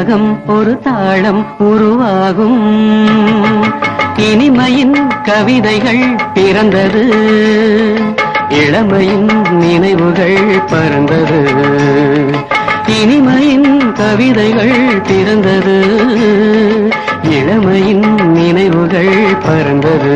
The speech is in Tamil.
ராகம் ஒரு தாளம் உருவாகும். இனிமையின் கவிதைகள் பிறந்தது, இளமையின் நினைவுகள் பறந்தது. இனிமையின் கவிதைகள் பிறந்தது, இளமையின் நினைவுகள் பறந்தது.